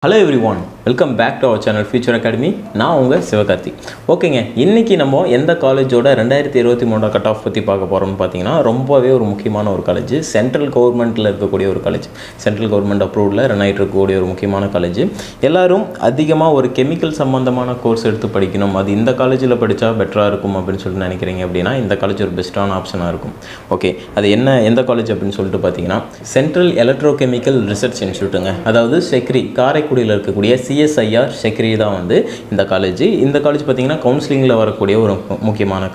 Hello everyone, welcome back to our channel Future Academy. நான் உங்கள் சிவகார்த்தி. ஓகேங்க, இன்றைக்கி நம்ம எந்த காலேஜோட 2023 கட் ஆஃப் பற்றி பார்க்க போகிறோம்னு பார்த்தீங்கன்னா ரொம்பவே ஒரு முக்கியமான ஒரு காலேஜ், சென்ட்ரல் கவர்மெண்ட்டில் இருக்கக்கூடிய ஒரு காலேஜ், சென்ட்ரல் கவர்மெண்ட் அப்ரூவ்டில் ரன் ஆகிட்டு இருக்கக்கூடிய ஒரு முக்கியமான காலேஜ். எல்லோரும் அதிகமாக ஒரு கெமிக்கல் சம்மந்தமான கோர்ஸ் எடுத்து படிக்கணும், அது இந்த காலேஜில் படித்தா பெட்டராக இருக்கும் அப்படின்னு சொல்லிட்டு நினைக்கிறீங்க அப்படின்னா இந்த காலேஜ் ஒரு பெஸ்ட்டான ஆப்ஷனாக இருக்கும். ஓகே, அது எந்த காலேஜ் அப்படின்னு சொல்லிட்டு பார்த்தீங்கன்னா சென்ட்ரல் எலக்ட்ரோகெமிக்கல் ரிசர்ச் இன்ஸ்டியூட்டுங்க, அதாவது செக்ரி, காரைக்குடியில் இருக்கக்கூடிய சிஎஸ்ஐஆர் செக்ரி தான் வந்து இந்த காலேஜ். இந்த காலேஜ் பார்த்தீங்கன்னா கவுன்சிலிங்கில் வரக்கூடிய ஒரு முக்கியமான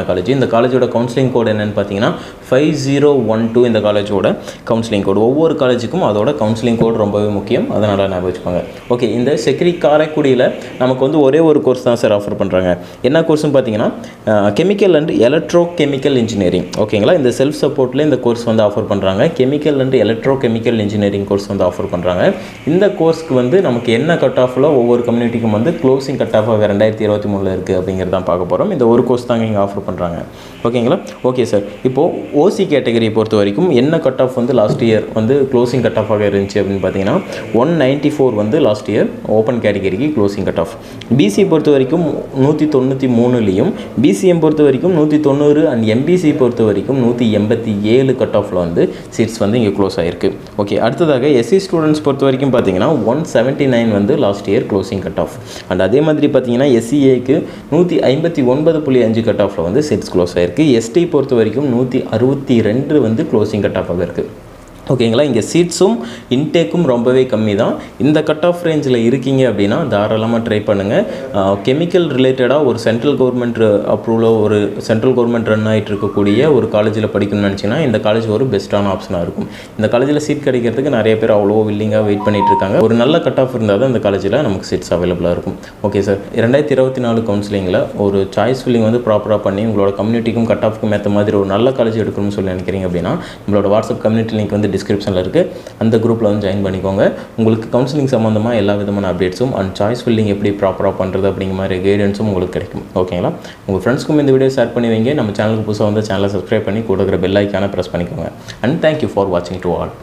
காலேஜ். இந்த காலேஜோட கவுன்சிலிங் கோட் என்னென்னு பார்த்தீங்கன்னா 5012 இந்த காலேஜோட கவுன்சிலிங் கோட். ஒவ்வொரு காலேஜுக்கும் அதோட கவுன்சிலிங் கோட் ரொம்பவே முக்கியம், அதனால் ஞாபகம் வச்சுக்கோங்க. ஓகே, இந்த செக்ரி காரைக்குடியில் நமக்கு வந்து ஒரே ஒரு கோர்ஸ் தான் சார் ஆஃபர் பண்ணுறாங்க. என்ன கோர்ஸ்னு பார்த்தீங்கன்னா chemical and electro chemical engineering. ஓகேங்களா, இந்த செல்ஃப் சப்போர்ட்டில் இந்த கோர்ஸ் வந்து ஆஃபர் பண்ணுறாங்க. Chemical and electro chemical engineering course வந்து ஆஃபர் பண்ணுறாங்க. இந்த கோர்ஸ்க்கு வந்து நமக்கு என்ன கட் ஆஃபில் ஒவ்வொரு கம்யூனிட்டிக்கும் வந்து க்ளோசிங் கட் ஆஃப் 2023 இருக்குது அப்படிங்கிறதான் பார்க்க போகிறோம். இந்த ஒரு கோர்ஸ் தாங்க இங்கே ஆஃபர் பண்ணுறாங்க. ஓகேங்களா, ஓகே சார். இப்போது ஓசி கேட்டகரியை பொறுத்த வரைக்கும் என்ன கட் ஆஃப் வந்து லாஸ்ட் இயர் வந்து க்ளோசிங் கட் ஆஃபாக இருந்துச்சு அப்படின்னு பார்த்தீங்கன்னா 194 வந்து லாஸ்ட் இயர் ஓப்பன் கேட்டகரிக்கு க்ளோசிங் கட் ஆஃப். பிசி பொறுத்த வரைக்கும் 193லையும், பிசிஎம் பொறுத்த வரைக்கும் 190 அண்ட் எம்பிசி பொறுத்த வரைக்கும் 187 கட் ஆஃபில் வந்து சீட்ஸ் வந்து இங்கே க்ளோஸ் ஆகிருக்கு. ஓகே, அடுத்ததாக எஸ்சி ஸ்டூடெண்ட்ஸ் பொறுத்த வரைக்கும் பார்த்தீங்கன்னா 179 வந்து last year closing cut off. And அதே மாதிரி பார்த்தீங்கன்னா எஸ்சிஏக்கு 159.5 கட் ஆஃபில் வந்து சீட்ஸ் க்ளோஸ் ஆகிருக்கு. எஸ்டி பொறுத்த வரைக்கும் 162 வந்து க்ளோசிங் கட் ஆஃபாக இருக்குது. ஓகேங்களா, இங்கே சீட்ஸும் இன்டேக்கும் ரொம்பவே கம்மி தான். இந்த கட் ஆஃப் ரேஞ்சில் இருக்கீங்க அப்படின்னா தாராளமாக ட்ரை பண்ணுங்கள். கெமிக்கல் ரிலேட்டடாக ஒரு சென்ட்ரல் கவர்மெண்ட் அப்ரூவில் ஒரு சென்ட்ரல் கவர்மெண்ட் ரன் ஆகிட்டு இருக்கக்கூடிய ஒரு காலேஜில் படிக்கணும்னு நினச்சிங்கன்னா இந்த காலேஜ் ஒரு பெஸ்ட்டான ஆப்ஷனாக இருக்கும். இந்த காலேஜில் சீட் கிடைக்கிறதுக்கு நிறைய பேர் அவ்வளோ வில்லிங்காக வெயிட் பண்ணிகிட்டு இருக்காங்க. ஒரு நல்ல கட் ஆஃப் இருந்தால் தான் இந்த காலேஜில் நமக்கு சீட்ஸ் அவைலபிளாக இருக்கும். ஓகே சார், 2024 கவுன்சிலிங்கில் ஒரு சாய்ஸ் ஃபில்லிங் வந்து ப்ராப்பராக பண்ணி உங்களோட கம்யூனிட்டிக்கும் கட் ஆஃப்க்கும் ஏற்ற மாதிரி ஒரு நல்ல காலேஜ் எடுக்கணும்னு சொல்லி நினைக்கிறீங்க அப்படின்னா நம்மளோட வாட்ஸ்அப் கம்யூனிட்டி லிங்க் வந்து டிஸ்கிரிப்ஷனில் இருக்குது, அந்த குரூப்பில் வந்து ஜாயின் பண்ணிக்கோங்க. உங்களுக்கு கவுன்சிலிங் சம்மந்தமாக எல்லா விதமான அப்டேட்ஸும் அண்ட் சாய்ஸ் ஃபில்லிங் எப்படி ப்ராப்பராக பண்ணுறது அப்படிங்கிற மாதிரி கைடன்ஸும் உங்களுக்கு கிடைக்கும். ஓகேங்களா, உங்கள் ஃப்ரெண்ட்ஸ்க்கும் இந்த வீடியோ ஷேர் பண்ணி வைங்க. நம்ம சேனலுக்கு புதுசாக வந்து சேனலை சப்ஸ்கிரைப் பண்ணி கூட இருக்கிற பெல் ஐக்கானை ப்ரெஸ் பண்ணிக்கோங்க. அண்ட் தேங்க்யூ ஃபார் வாட்சிங் டு ஆல்.